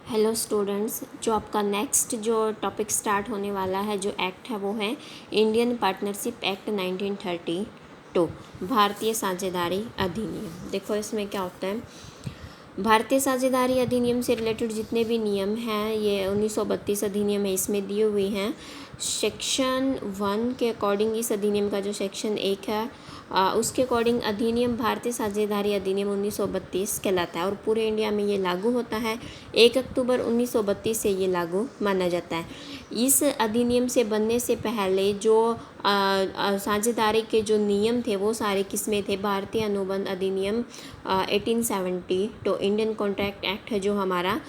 Hello students, जो आपका next जो टॉपिक स्टार्ट होने वाला है, जो एक्ट है वो है इंडियन पार्टनरशिप एक्ट 1932, भारतीय साझेदारी अधिनियम। देखो इसमें क्या होता है, भारतीय साझेदारी अधिनियम से रिलेटेड जितने भी नियम हैं ये 1932 अधिनियम है, इसमें दिए हुए हैं। सेक्शन 1 के अकॉर्डिंग इस अधिनियम का जो सेक्शन 1 है उसके अकॉर्डिंग अधिनियम भारतीय साझेदारी अधिनियम 1932 कहलाता है और पूरे इंडिया में ये लागू होता है। 1 अक्टूबर 1932 से ये लागू माना जाता है। इस अधिनियम से बनने से पहले जो साझेदारी के जो नियम थे वो सारे किसमें थे, भारतीय अनुबंध अधिनियम 1870 तो इंडियन कॉन्ट्रैक्ट एक्ट है जो हमारा,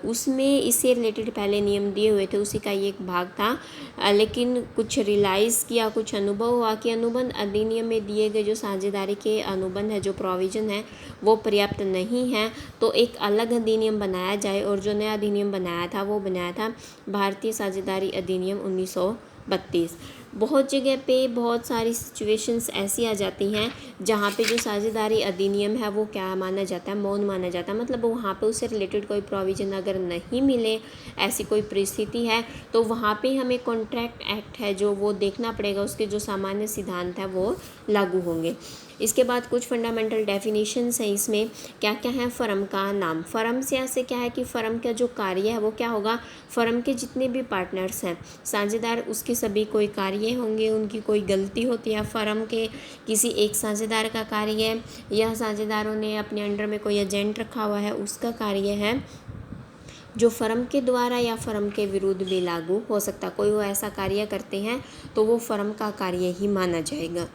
उसमें इससे रिलेटेड पहले नियम दिए हुए थे, उसी का ये एक भाग था। लेकिन कुछ रियलाइज़ किया, कुछ अनुभव हुआ कि अनुबंध अधिनियम में दिए गए जो साझेदारी के अनुबंध है, जो प्रोविज़न है वो पर्याप्त नहीं है, तो एक अलग अधिनियम बनाया जाए। और जो नया अधिनियम बनाया था वो बनाया था भारतीय साझेदारी अधिनियम 1932। बहुत जगह पे बहुत सारी सिचुएशंस ऐसी आ जाती हैं जहाँ पे जो साझेदारी अधिनियम है वो क्या माना जाता है, मौन माना जाता है। मतलब वहाँ पे उससे रिलेटेड कोई प्रोविज़न अगर नहीं मिले, ऐसी कोई परिस्थिति है, तो वहाँ पे हमें कॉन्ट्रैक्ट एक्ट है जो वो देखना पड़ेगा, उसके जो सामान्य सिद्धांत है वो लागू होंगे। इसके बाद कुछ फंडामेंटल डेफिनेशंस हैं इसमें। क्या क्या है, फर्म का नाम। फर्म से ऐसे क्या है कि फर्म का जो कार्य है वो क्या होगा, फर्म के जितने भी पार्टनर्स हैं साझेदार, उसके सभी कोई कार्य होंगे, उनकी कोई गलती होती है, फर्म के किसी एक साझेदार का कार्य है या साझेदारों ने अपने अंडर में कोई एजेंट रखा हुआ है उसका कार्य है, जो फर्म के द्वारा या फर्म के विरुद्ध भी लागू हो सकता है। कोई वो ऐसा कार्य करते हैं तो वो फर्म का कार्य ही माना जाएगा।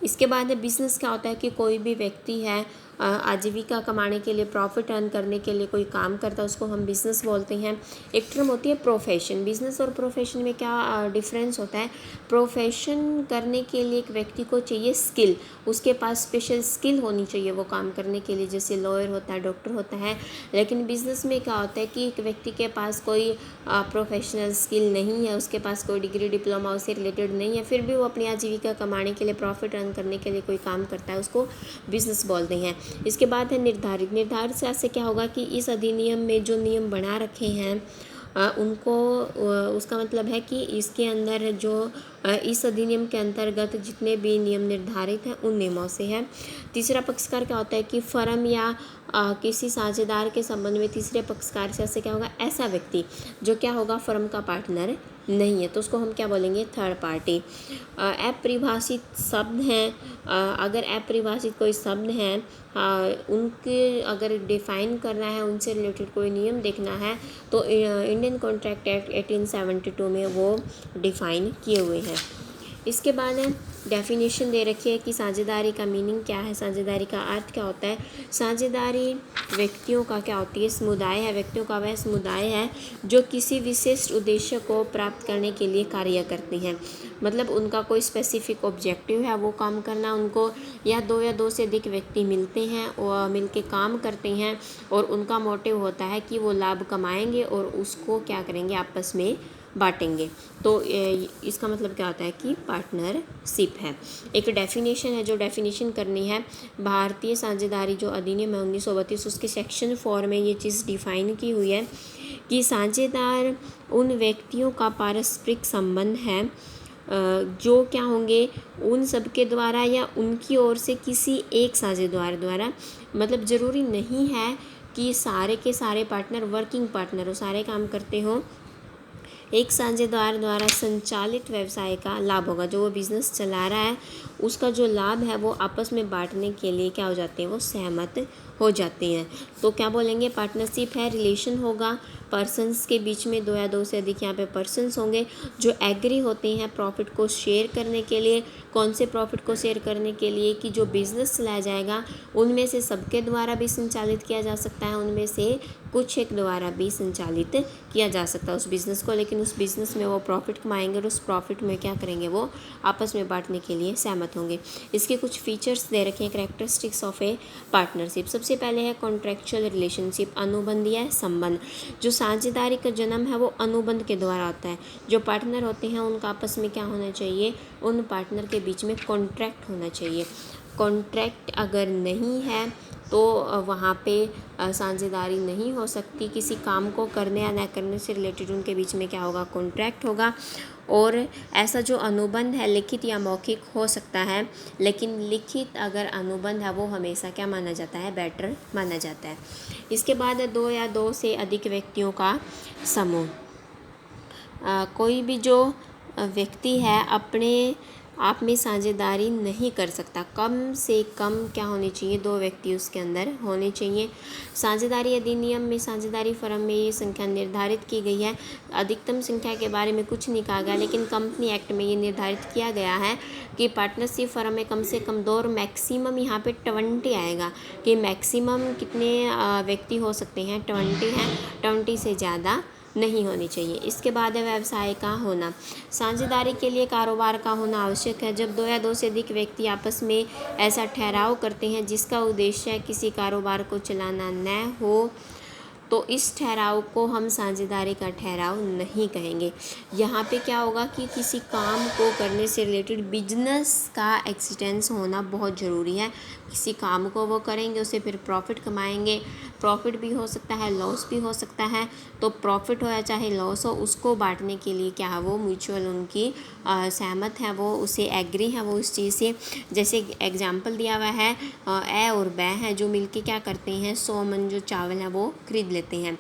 इसके बाद बिज़नेस क्या होता है कि कोई भी व्यक्ति है आजीविका कमाने के लिए, प्रॉफिट अर्न करने के लिए कोई काम करता है, उसको हम बिज़नेस बोलते हैं। एक टर्म होती है प्रोफेशन। बिज़नेस और प्रोफेशन में क्या डिफरेंस होता है, प्रोफेशन करने के लिए एक व्यक्ति को चाहिए स्किल, उसके पास स्पेशल स्किल होनी चाहिए वो काम करने के लिए, जैसे लॉयर होता है, डॉक्टर होता है। लेकिन बिज़नेस में क्या होता है कि एक व्यक्ति के पास कोई प्रोफेशनल स्किल नहीं है, उसके पास कोई डिग्री डिप्लोमा उससे रिलेटेड नहीं है, फिर भी वो अपनी आजीविका कमाने के लिए, प्रॉफिट अर्न करने के लिए कोई काम करता है, उसको बिज़नेस बोलते हैं। इसके बाद है निर्धारित। निर्धारित से ऐसे क्या होगा कि इस अधिनियम में जो नियम बना रखे हैं उनको उसका मतलब है कि इसके अंदर जो इस अधिनियम के अंतर्गत जितने भी नियम निर्धारित हैं उन नियमों से है। तीसरा पक्षकार क्या होता है कि फर्म या किसी साझेदार के संबंध में तीसरे पक्षकार से ऐसे क्या होगा, ऐसा व्यक्ति जो क्या होगा, फर्म का पार्टनर नहीं है, तो उसको हम क्या बोलेंगे, थर्ड पार्टी। अपरिभाषित शब्द हैं, अगर अपरिभाषित कोई शब्द हैं उनके अगर डिफ़ाइन करना है, उनसे रिलेटेड कोई नियम देखना है तो इंडियन कॉन्ट्रैक्ट एक्ट 1872 में वो डिफ़ाइन किए हुए हैं। इसके बाद है डेफिनेशन दे रखी है कि साझेदारी का मीनिंग क्या है, साझेदारी का अर्थ क्या होता है। साझेदारी व्यक्तियों का क्या होती है, समुदाय है, व्यक्तियों का वह समुदाय है जो किसी विशिष्ट उद्देश्य को प्राप्त करने के लिए कार्य करते हैं। मतलब उनका कोई स्पेसिफिक ऑब्जेक्टिव है वो काम करना, उनको या दो से अधिक व्यक्ति मिलते हैं और मिलके काम करते हैं और उनका मोटिव होता है कि वो लाभ कमाएंगे और उसको क्या करेंगे, आपस में बांटेंगे। तो इसका मतलब क्या होता है कि पार्टनरशिप है। एक डेफिनेशन है, जो डेफिनेशन करनी है, भारतीय साझेदारी जो अधिनियम है 1932 उसके सेक्शन 4 में ये चीज़ डिफाइन की हुई है कि साझेदार उन व्यक्तियों का पारस्परिक संबंध है जो क्या होंगे, उन सब के द्वारा या उनकी ओर से किसी एक साझेदार द्वारा। मतलब ज़रूरी नहीं है कि सारे के सारे पार्टनर वर्किंग पार्टनर हो, सारे काम करते हों, एक साझेदार द्वारा संचालित व्यवसाय का लाभ होगा, जो वो बिज़नेस चला रहा है उसका जो लाभ है वो आपस में बांटने के लिए क्या हो जाते हैं, वो सहमत हो जाते हैं। तो क्या बोलेंगे, पार्टनरशिप है, रिलेशन होगा पर्सन्स के बीच में, दो या दो से अधिक यहाँ पे पर्सन्स होंगे जो एग्री होते हैं प्रॉफिट को शेयर करने के लिए। कौन से प्रॉफिट को शेयर करने के लिए, कि जो बिज़नेस चलाया जाएगा उनमें से सबके द्वारा भी संचालित किया जा सकता है, उनमें से कुछ एक द्वारा भी संचालित किया जा सकता है उस बिज़नेस को, लेकिन उस बिज़नेस में वो प्रॉफिट कमाएंगे और उस प्रॉफिट में क्या करेंगे, वो आपस में बांटने के लिए सहमत होंगे। इसके कुछ फीचर्स दे रखे हैं, कैरेक्टरिस्टिक्स ऑफ ए पार्टनरशिप। सबसे पहले है कॉन्ट्रैक्चुअल रिलेशनशिप, अनुबंधीय संबंध। जो साझेदारी का जन्म है वो अनुबंध के द्वारा आता है। जो पार्टनर होते हैं उनका आपस में क्या होना चाहिए, उन पार्टनर के बीच में कॉन्ट्रैक्ट होना चाहिए। कॉन्ट्रैक्ट अगर नहीं है तो वहाँ पे साझेदारी नहीं हो सकती। किसी काम को करने या न करने से रिलेटेड उनके बीच में क्या होगा, कॉन्ट्रैक्ट होगा। और ऐसा जो अनुबंध है लिखित या मौखिक हो सकता है, लेकिन लिखित अगर अनुबंध है वो हमेशा क्या माना जाता है, बेटर माना जाता है। इसके बाद है 2 या 2 से अधिक व्यक्तियों का समूह। कोई भी जो व्यक्ति है अपने आप में साझेदारी नहीं कर सकता। कम से कम क्या होनी चाहिए, 2 व्यक्ति उसके अंदर होने चाहिए। साझेदारी अधिनियम में साझेदारी फर्म में ये संख्या निर्धारित की गई है। अधिकतम संख्या के बारे में कुछ नहीं कहा गया, लेकिन कंपनी एक्ट में ये निर्धारित किया गया है कि पार्टनरशिप फर्म में कम से कम 2 और मैक्सिमम यहाँ पे 20 आएगा कि मैक्सिमम कितने व्यक्ति हो सकते हैं, 20 हैं, 20 से ज़्यादा नहीं होनी चाहिए। इसके बाद है व्यवसाय का होना। साझेदारी के लिए कारोबार का होना आवश्यक है। जब 2 या 2 से अधिक व्यक्ति आपस में ऐसा ठहराव करते हैं जिसका उद्देश्य किसी कारोबार को चलाना न हो, तो इस ठहराव को हम साझेदारी का ठहराव नहीं कहेंगे। यहाँ पे क्या होगा कि किसी काम को करने से रिलेटेड बिजनेस का एक्सिस्टेंस होना बहुत ज़रूरी है। किसी काम को वो करेंगे, उससे फिर प्रॉफिट कमाएंगे। प्रॉफिट भी हो सकता है, लॉस भी हो सकता है। तो प्रॉफिट हो या चाहे लॉस हो, उसको बांटने के लिए क्या है, वो म्यूचुअल उनकी सहमत है, वो उसे एग्री है वो उस चीज़ से। जैसे एग्जाम्पल दिया हुआ है, ए और बै हैं जो मिलके क्या करते हैं, 100 मन जो चावल है वो खरीद लेते हैं।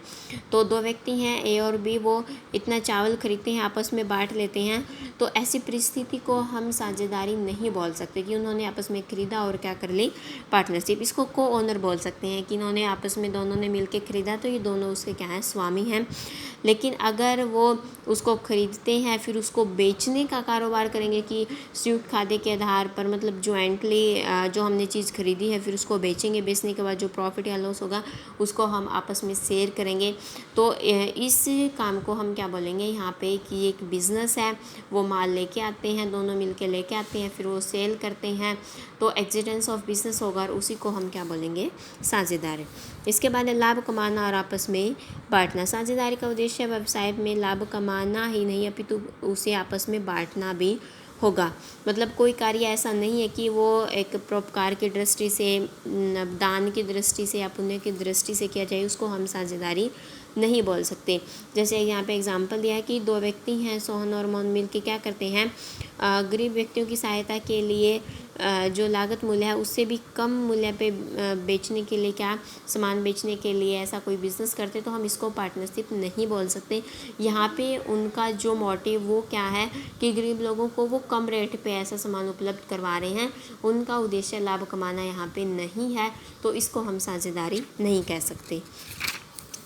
तो 2 व्यक्ति हैं ए और बी, वो इतना चावल खरीदते हैं, आपस में बांट लेते हैं। तो ऐसी परिस्थिति को हम साझेदारी नहीं बोल सकते कि उन्होंने आपस में खरीदा और क्या कर ली, पार्टनरशिप। इसको को ओनर बोल सकते हैं कि इन्होंने आपस में दोनों ने मिलके खरीदा, तो ये दोनों उसके क्या हैं, स्वामी हैं। लेकिन अगर वो उसको खरीदते हैं फिर उसको बेचने का कारोबार करेंगे कि संयुक्त खाते के आधार पर, मतलब जॉइंटली जो हमने चीज़ खरीदी है फिर उसको बेचेंगे, बेचने के बाद जो प्रॉफिट या लॉस होगा उसको हम आपस में शेयर करेंगे। तो इस काम को हम क्या बोलेंगे यहाँ पे कि एक बिज़नेस है। वो माल लेके आते हैं, दोनों मिलके लेके आते हैं, फिर वो सेल करते हैं, तो एक्सिस्टेंस ऑफ बिजनेस होगा और उसी को हम क्या बोलेंगे, साझेदार। इसके बाद है लाभ कमाना और आपस में बांटना। साझेदारी का उद्देश्य व्यवसाय में लाभ कमाना ही नहीं अपितु उसे आपस में बांटना भी होगा। मतलब कोई कार्य ऐसा नहीं है कि वो एक परोपकार की दृष्टि से, दान की दृष्टि से या पुण्य की दृष्टि से किया जाए, उसको हम साझेदारी नहीं बोल सकते। जैसे यहाँ पे एग्जांपल दिया है कि 2 व्यक्ति हैं, सोहन और मोहन मिल के क्या करते हैं, गरीब व्यक्तियों की सहायता के लिए जो लागत मूल्य है उससे भी कम मूल्य पे बेचने के लिए, क्या सामान बेचने के लिए ऐसा कोई बिज़नेस करते, तो हम इसको पार्टनरशिप नहीं बोल सकते। यहाँ पे उनका जो मोटिव वो क्या है कि गरीब लोगों को वो कम रेट पे ऐसा सामान उपलब्ध करवा रहे हैं, उनका उद्देश्य लाभ कमाना यहाँ पे नहीं है, तो इसको हम साझेदारी नहीं कह सकते।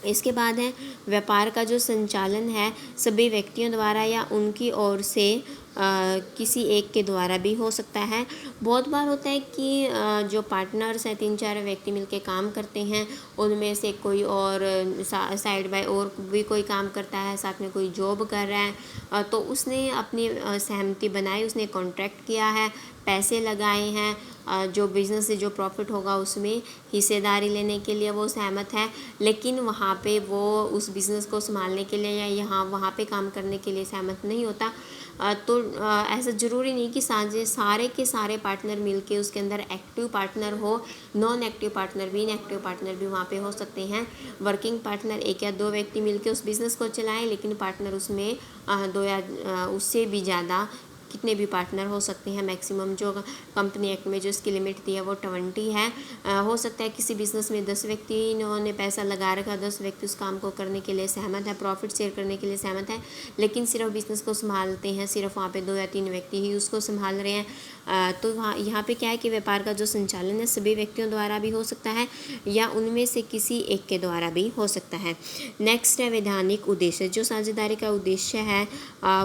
इसके बाद है व्यापार का जो संचालन है सभी व्यक्तियों द्वारा या उनकी ओर से किसी एक के द्वारा भी हो सकता है। बहुत बार होता है कि जो पार्टनर्स हैं, 3-4 व्यक्ति मिलके काम करते हैं, उनमें से कोई और साइड बाय और भी कोई काम करता है, साथ में कोई जॉब कर रहा है, तो उसने अपनी सहमति बनाई, उसने कॉन्ट्रैक्ट किया है, पैसे लगाए हैं, जो बिज़नेस से जो प्रॉफिट होगा उसमें हिस्सेदारी लेने के लिए वो सहमत है, लेकिन वहाँ पे वो उस बिज़नेस को संभालने के लिए या यहाँ वहाँ पे काम करने के लिए सहमत नहीं होता। तो ऐसा ज़रूरी नहीं कि सारे के सारे पार्टनर मिलके उसके अंदर एक्टिव पार्टनर हो, नॉन एक्टिव पार्टनर भी, इनएक्टिव पार्टनर भी वहाँ पे हो सकते हैं। वर्किंग पार्टनर 1 या 2 व्यक्ति मिलके उस बिज़नेस को चलाएं, लेकिन पार्टनर उसमें 2 या उससे भी ज़्यादा कितने भी पार्टनर हो सकते हैं। मैक्सिमम जो कंपनी एक्ट में जो इसकी लिमिट दी है वो 20 है। हो सकता है किसी बिज़नेस में 10 व्यक्ति इन्होंने पैसा लगा रखा, 10 व्यक्ति उस काम को करने के लिए सहमत है, प्रॉफिट शेयर करने के लिए सहमत है, लेकिन सिर्फ बिज़नेस को संभालते हैं, सिर्फ वहाँ पे 2 या 3 व्यक्ति ही उसको संभाल रहे हैं। तो वहाँ यहाँ पे क्या है कि व्यापार का जो संचालन है सभी व्यक्तियों द्वारा भी हो सकता है या उनमें से किसी एक के द्वारा भी हो सकता है। नेक्स्ट है वैधानिक उद्देश्य। जो साझेदारी का उद्देश्य है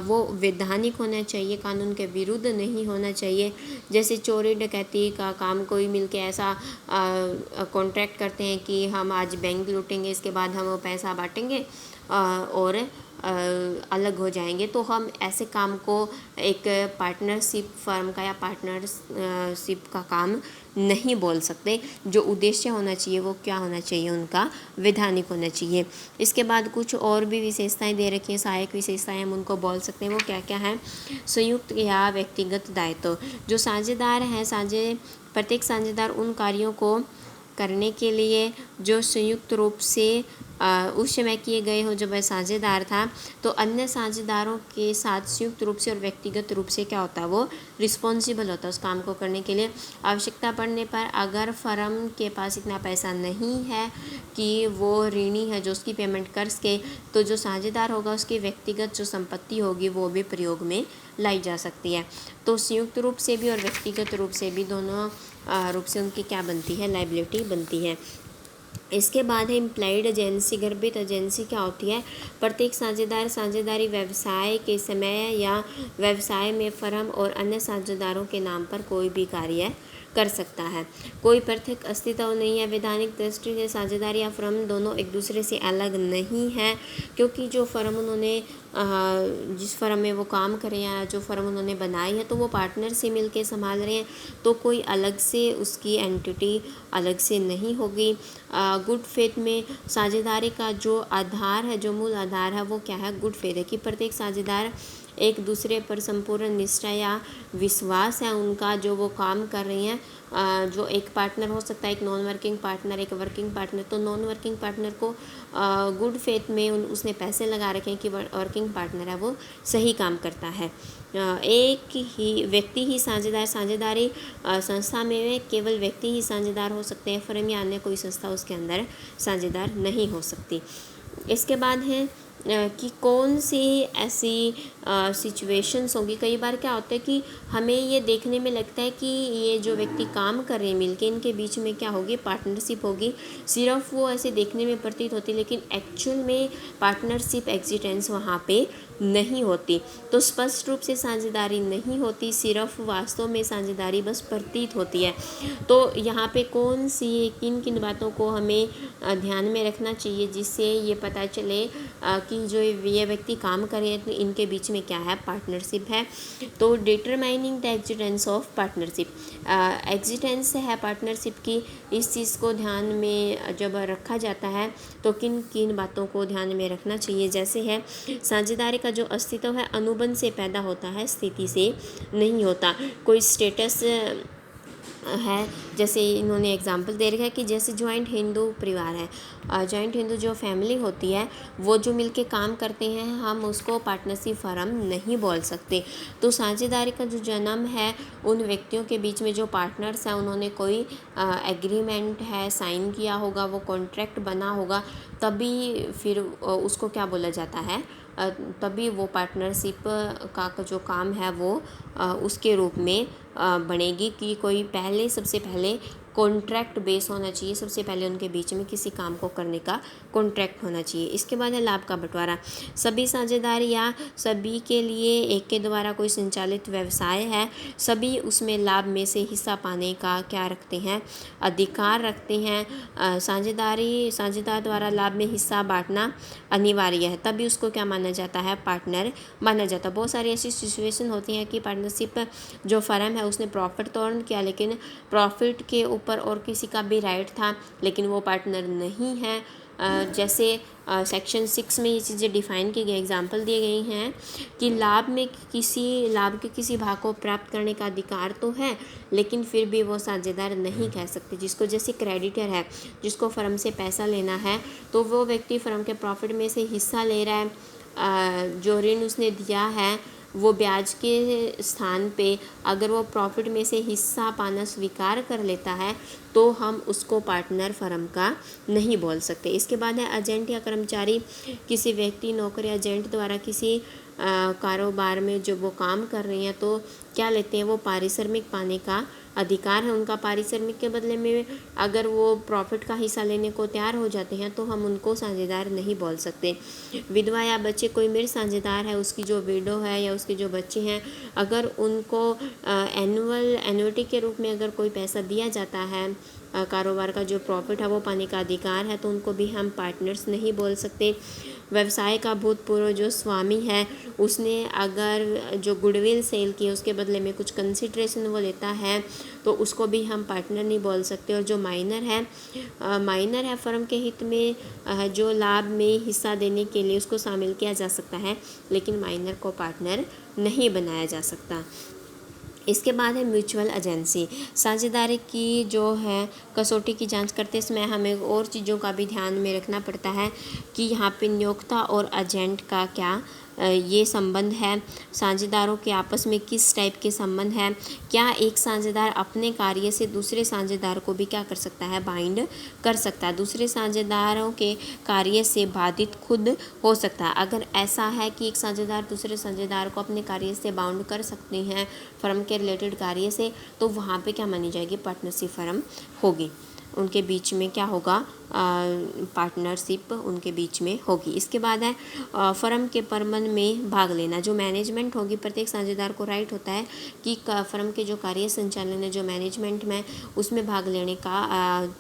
वो वैधानिक होना चाहिए, कानून के विरुद्ध नहीं होना चाहिए। जैसे चोरी डकैती का काम कोई मिलके ऐसा कॉन्ट्रैक्ट करते हैं कि हम आज बैंक लूटेंगे, इसके बाद हम वो पैसा बांटेंगे और अलग हो जाएंगे, तो हम ऐसे काम को एक पार्टनरशिप फर्म का या पार्टनरशिप का काम नहीं बोल सकते। जो उद्देश्य होना चाहिए वो क्या होना चाहिए, उनका वैधानिक होना चाहिए। इसके बाद कुछ और भी विशेषताएं दे रखी हैं, सहायक विशेषताएं हम उनको बोल सकते हैं। वो क्या क्या हैं, संयुक्त या व्यक्तिगत दायित्व। जो साझेदार हैं, प्रत्येक साझेदार उन कार्यों को करने के लिए जो संयुक्त रूप से उस समय किए गए हो जब वह साझेदार था, तो अन्य साझेदारों के साथ संयुक्त रूप से और व्यक्तिगत रूप से क्या होता है, वो रिस्पॉन्सिबल होता है उस काम को करने के लिए। आवश्यकता पड़ने पर अगर फर्म के पास इतना पैसा नहीं है कि वो ऋणी है जो उसकी पेमेंट कर सके, तो जो साझेदार होगा उसकी व्यक्तिगत जो संपत्ति होगी वो भी प्रयोग में लाई जा सकती है। तो संयुक्त रूप से भी और व्यक्तिगत रूप से भी दोनों रूप से उनकी क्या बनती है, लायबिलिटी बनती है। इसके बाद है इम्प्लाइड एजेंसी। गर्भित एजेंसी क्या होती है, प्रत्येक साझेदार साझेदारी व्यवसाय के समय या व्यवसाय में फर्म और अन्य साझेदारों के नाम पर कोई भी कार्य कर सकता है। कोई पृथक अस्तित्व नहीं है। वैधानिक दृष्टि से साझेदारी या फर्म दोनों एक दूसरे से अलग नहीं है, क्योंकि जो फर्म उन्होंने जिस फर्म में वो काम कर रहे हैं, जो फर्म उन्होंने बनाई है, तो वो पार्टनर से मिलके संभाल रहे हैं, तो कोई अलग से उसकी एंटिटी अलग से नहीं होगी। गुड फेथ में साझेदारी का जो आधार है, जो मूल आधार है, वो क्या है, गुड फेथ है कि प्रत्येक साझेदार एक दूसरे पर संपूर्ण निष्ठा या विश्वास है उनका, जो वो काम कर रही हैं। जो एक पार्टनर हो सकता है, एक नॉन वर्किंग पार्टनर, एक वर्किंग पार्टनर। तो नॉन वर्किंग पार्टनर को गुड फेथ में उसने पैसे लगा रखे हैं कि वर्किंग पार्टनर है वो सही काम करता है। एक ही व्यक्ति ही साझेदार। साझेदारी संस्था में केवल व्यक्ति ही साझेदार हो सकते हैं, फर्म या अन्य कोई संस्था उसके अंदर साझेदार नहीं हो सकती। इसके बाद है कि कौन सी ऐसी सिचुएशंस होंगी। कई बार क्या होता है कि हमें ये देखने में लगता है कि ये जो व्यक्ति काम कर रहे हैं मिलके, इनके बीच में क्या होगी, पार्टनरशिप होगी। सिर्फ वो ऐसे देखने में प्रतीत होती, लेकिन एक्चुअल में पार्टनरशिप एग्जिस्टेंस वहाँ पे नहीं होती। तो स्पष्ट रूप से साझेदारी नहीं होती, सिर्फ वास्तव में साझेदारी बस प्रतीत होती है। तो यहाँ पे कौन सी किन किन बातों को हमें ध्यान में रखना चाहिए, जिससे ये पता चले कि जो ये व्यक्ति काम कर रहे हैं तो इनके बीच में क्या है, पार्टनरशिप है। तो determining the existence of partnership. Existence है पार्टनरशिप की, इस चीज़ को ध्यान में जब रखा जाता है तो किन किन बातों को ध्यान में रखना चाहिए। जैसे है, साझेदारी का जो अस्तित्व है अनुबंध से पैदा होता है, स्थिति से नहीं होता। कोई स्टेटस है, जैसे इन्होंने एग्जाम्पल दे रखा है कि जैसे जॉइंट हिंदू परिवार है, जॉइंट हिंदू जो फैमिली होती है वो जो मिलके काम करते हैं, हम उसको पार्टनरशिप फर्म नहीं बोल सकते। तो साझेदारी का जो जन्म है उन व्यक्तियों के बीच में जो पार्टनर्स हैं, उन्होंने कोई एग्रीमेंट है साइन किया होगा, वो कॉन्ट्रैक्ट बना होगा, तभी फिर उसको क्या बोला जाता है, तभी वो पार्टनरशिप का जो काम है वो उसके रूप में बनेगी कि कोई पहले सबसे पहले कॉन्ट्रैक्ट बेस होना चाहिए, सबसे पहले उनके बीच में किसी काम को करने का कॉन्ट्रैक्ट होना चाहिए। इसके बाद है लाभ का बंटवारा। सभी साझेदार या सभी के लिए एक के द्वारा कोई संचालित व्यवसाय है, सभी उसमें लाभ में से हिस्सा पाने का क्या रखते हैं, अधिकार रखते हैं। साझेदार द्वारा लाभ में हिस्सा बांटना अनिवार्य है, तभी उसको क्या माना जाता है, पार्टनर माना जाता है। बहुत सारी ऐसी सिचुएशन होती हैं कि पार्टनरशिप जो फर्म है उसने प्रॉफिट तो अर्न किया, लेकिन प्रॉफिट के ऊपर और किसी का भी राइट था, लेकिन वो पार्टनर नहीं है। जैसे सेक्शन 6 में ये चीज़ें डिफ़ाइन की गई, एग्जांपल दिए गई हैं कि लाभ के किसी भाग को प्राप्त करने का अधिकार तो है, लेकिन फिर भी वो साझेदार नहीं कह सकते। जिसको, जैसे क्रेडिटर है जिसको फर्म से पैसा लेना है, तो वो व्यक्ति फर्म के प्रॉफिट में से हिस्सा ले रहा है। जो ऋण उसने दिया है वो ब्याज के स्थान पे अगर वो प्रॉफिट में से हिस्सा पाना स्वीकार कर लेता है, तो हम उसको पार्टनर फर्म का नहीं बोल सकते। इसके बाद है एजेंट या कर्मचारी। किसी व्यक्ति, नौकर या एजेंट द्वारा किसी कारोबार में जो वो काम कर रही हैं, तो क्या लेते हैं, वो पारिश्रमिक पाने का अधिकार है उनका। पारिश्रमिक के बदले में अगर वो प्रॉफिट का हिस्सा लेने को तैयार हो जाते हैं, तो हम उनको साझेदार नहीं बोल सकते। विधवा या बच्चे, कोई मृत साझेदार है, उसकी जो विडो है या उसके जो बच्चे हैं, अगर उनको एनुअटी के रूप में अगर कोई पैसा दिया जाता है, कारोबार का जो प्रॉफिट है वो पाने का अधिकार है, तो उनको भी हम पार्टनर्स नहीं बोल सकते। व्यवसाय का भूतपूर्व जो स्वामी है, उसने अगर जो गुडविल सेल की उसके बदले में कुछ कंसिडरेशन वो लेता है, तो उसको भी हम पार्टनर नहीं बोल सकते। और जो माइनर है फर्म के हित में जो लाभ में हिस्सा देने के लिए उसको शामिल किया जा सकता है, लेकिन माइनर को पार्टनर नहीं बनाया जा सकता। इसके बाद है म्यूचुअल एजेंसी। साझेदारी की जो है कसौटी की जांच करते समय हमें और चीज़ों का भी ध्यान में रखना पड़ता है कि यहाँ पे नियोक्ता और एजेंट का क्या ये संबंध है, साझेदारों के आपस में किस टाइप के संबंध है, क्या एक साझेदार अपने कार्य से दूसरे साझेदार को भी क्या कर सकता है, बाइंड कर सकता है, दूसरे साझेदारों के कार्य से बाधित खुद हो सकता है। अगर ऐसा है कि एक साझेदार दूसरे साझेदार को अपने कार्य से बाउंड कर सकते हैं फर्म के रिलेटेड कार्य से, तो वहाँ पे क्या मानी जाएगी, पार्टनरशिप फर्म होगी, उनके बीच में क्या होगा, पार्टनरशिप उनके बीच में होगी। इसके बाद है फर्म के प्रबंधन में भाग लेना। जो मैनेजमेंट होगी, प्रत्येक साझेदार को राइट होता है कि फर्म के जो कार्य संचालन है, जो मैनेजमेंट में, उसमें भाग लेने का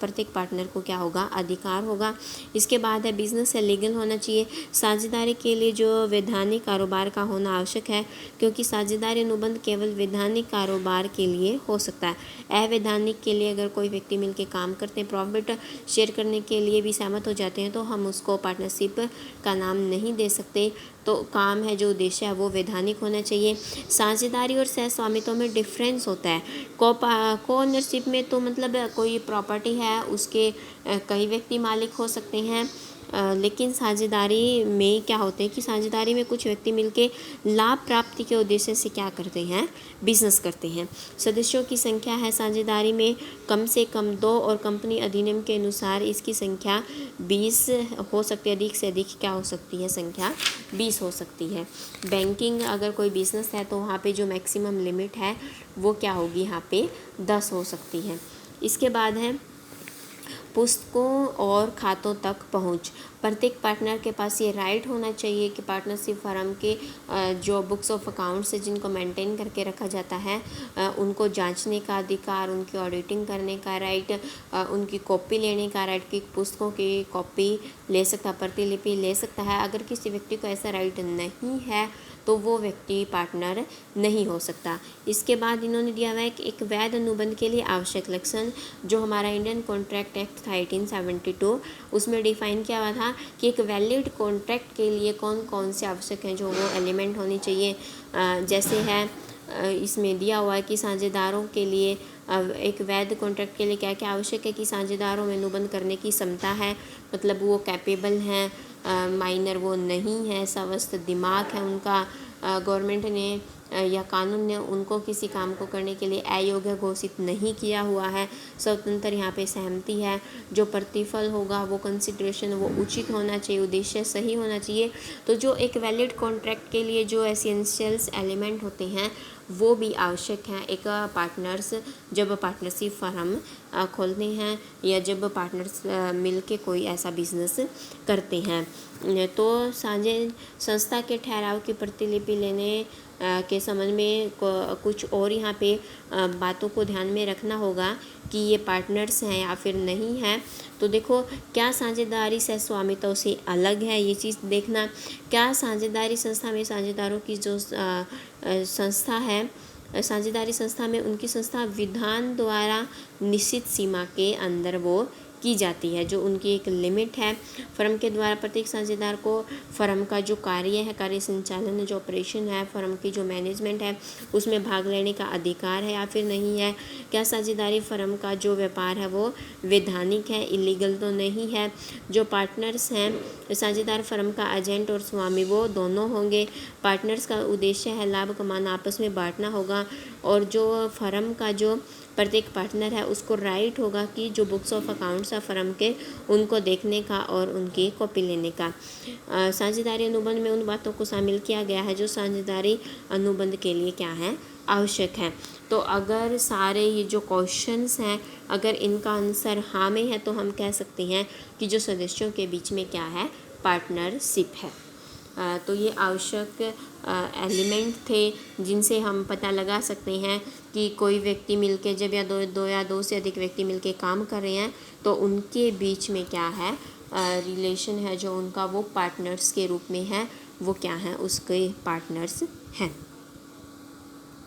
प्रत्येक पार्टनर को क्या होगा, अधिकार होगा। इसके बाद है बिजनेस है लीगल होना चाहिए। साझेदारी के लिए जो वैधानिक कारोबार का होना आवश्यक है, क्योंकि साझेदारी अनुबंध केवल वैधानिक कारोबार के लिए हो सकता है। अवैधानिक के लिए अगर कोई व्यक्ति मिलकर काम करते हैं, प्रॉफिट शेयर करने के लिए भी सहमत हो जाते हैं, तो हम उसको पार्टनरशिप का नाम नहीं दे सकते। तो काम है, जो उद्देश्य है, वो वैधानिक होना चाहिए। साझेदारी और सह स्वामित्व में डिफरेंस होता है। को ओनरशिप में तो मतलब कोई प्रॉपर्टी है, उसके कई व्यक्ति मालिक हो सकते हैं, लेकिन साझेदारी में क्या होते हैं कि साझेदारी में कुछ व्यक्ति मिलके लाभ प्राप्ति के उद्देश्य से क्या करते हैं, बिजनेस करते हैं। सदस्यों की संख्या है साझेदारी में कम से कम 2 और कंपनी अधिनियम के अनुसार इसकी संख्या 20 हो सकती है, अधिक से अधिक क्या हो सकती है, संख्या 20 हो सकती है। बैंकिंग अगर कोई बिजनेस है तो वहाँ पे जो मैक्सिमम लिमिट है वो क्या होगी, यहाँ पे 10 हो सकती है। इसके बाद है पुस्तकों और खातों तक पहुंच। प्रत्येक पार्टनर के पास ये राइट होना चाहिए कि पार्टनरशिप फर्म के जो बुक्स ऑफ अकाउंट्स है, जिनको मेंटेन करके रखा जाता है, उनको जांचने का अधिकार, उनकी ऑडिटिंग करने का राइट, उनकी कॉपी लेने का राइट, कि पुस्तकों की कॉपी ले सकता, प्रतिलिपि ले सकता है। अगर किसी व्यक्ति को ऐसा राइट नहीं है तो वो व्यक्ति पार्टनर नहीं हो सकता। इसके बाद इन्होंने दिया हुआ है कि एक वैध अनुबंध के लिए आवश्यक लक्षण, जो हमारा इंडियन कॉन्ट्रैक्ट एक्ट था 1872, उसमें डिफाइन किया हुआ था कि एक वैलिड कॉन्ट्रैक्ट के लिए कौन कौन से आवश्यक हैं, जो वो एलिमेंट होनी चाहिए। जैसे है इसमें दिया हुआ है कि साझेदारों के लिए एक वैध कॉन्ट्रैक्ट के लिए क्या क्या आवश्यक है, कि साझेदारों में अनुबंध करने की क्षमता है, मतलब वो कैपेबल हैं, माइनर वो नहीं है, स्वस्थ दिमाग है उनका, गवर्नमेंट ने या कानून ने उनको किसी काम को करने के लिए अयोग्य घोषित नहीं किया हुआ है, स्वतंत्र यहाँ पे सहमति है, जो प्रतिफल होगा वो कंसिडरेशन वो उचित होना चाहिए, उद्देश्य सही होना चाहिए। तो जो एक वैलिड कॉन्ट्रैक्ट के लिए जो एसेंशियल्स एलिमेंट होते हैं वो भी आवश्यक हैं। एक पार्टनर्स जब पार्टनरशिप फर्म खोलते हैं या जब पार्टनर्स मिलके कोई ऐसा बिजनेस करते हैं, तो साझे संस्था के ठहराव की प्रतिलिपि लेने के संबंध में कुछ और यहाँ पे बातों को ध्यान में रखना होगा कि ये पार्टनर्स हैं या फिर नहीं है। तो देखो, क्या साझेदारी सह स्वामित्व से अलग है, ये चीज़ देखना। क्या साझेदारी संस्था में साझेदारों की जो संस्था है, साझेदारी संस्था में उनकी संस्था विधान द्वारा निश्चित सीमा के अंदर वो की जाती है, जो उनकी एक लिमिट है। फर्म के द्वारा प्रत्येक साझेदार को फर्म का जो कार्य है, कार्य संचालन, जो ऑपरेशन है, फर्म की जो मैनेजमेंट है, उसमें भाग लेने का अधिकार है या फिर नहीं है। क्या साझेदारी फर्म का जो व्यापार है वो वैधानिक है, इलीगल तो नहीं है। जो पार्टनर्स हैं, साझेदार फर्म का एजेंट और स्वामी वो दोनों होंगे। पार्टनर्स का उद्देश्य है लाभ कमाना, आपस में बांटना होगा। और जो फर्म का जो प्रत्येक पार्टनर है उसको राइट होगा कि जो बुक्स ऑफ अकाउंट्स है फर्म के, उनको देखने का और उनकी कॉपी लेने का। साझेदारी अनुबंध में उन बातों को शामिल किया गया है जो साझेदारी अनुबंध के लिए क्या है, आवश्यक है। तो अगर सारे ये जो क्वेश्चंस हैं, अगर इनका आंसर हाँ में है तो हम कह सकते हैं कि जो सदस्यों के बीच में क्या है, पार्टनरशिप है। तो ये आवश्यक एलिमेंट थे जिनसे हम पता लगा सकते हैं कि कोई व्यक्ति मिलके जब या दो से अधिक व्यक्ति मिलके काम कर रहे हैं तो उनके बीच में क्या है, रिलेशन है जो उनका, वो पार्टनर्स के रूप में है, वो क्या है, उसके पार्टनर्स हैं।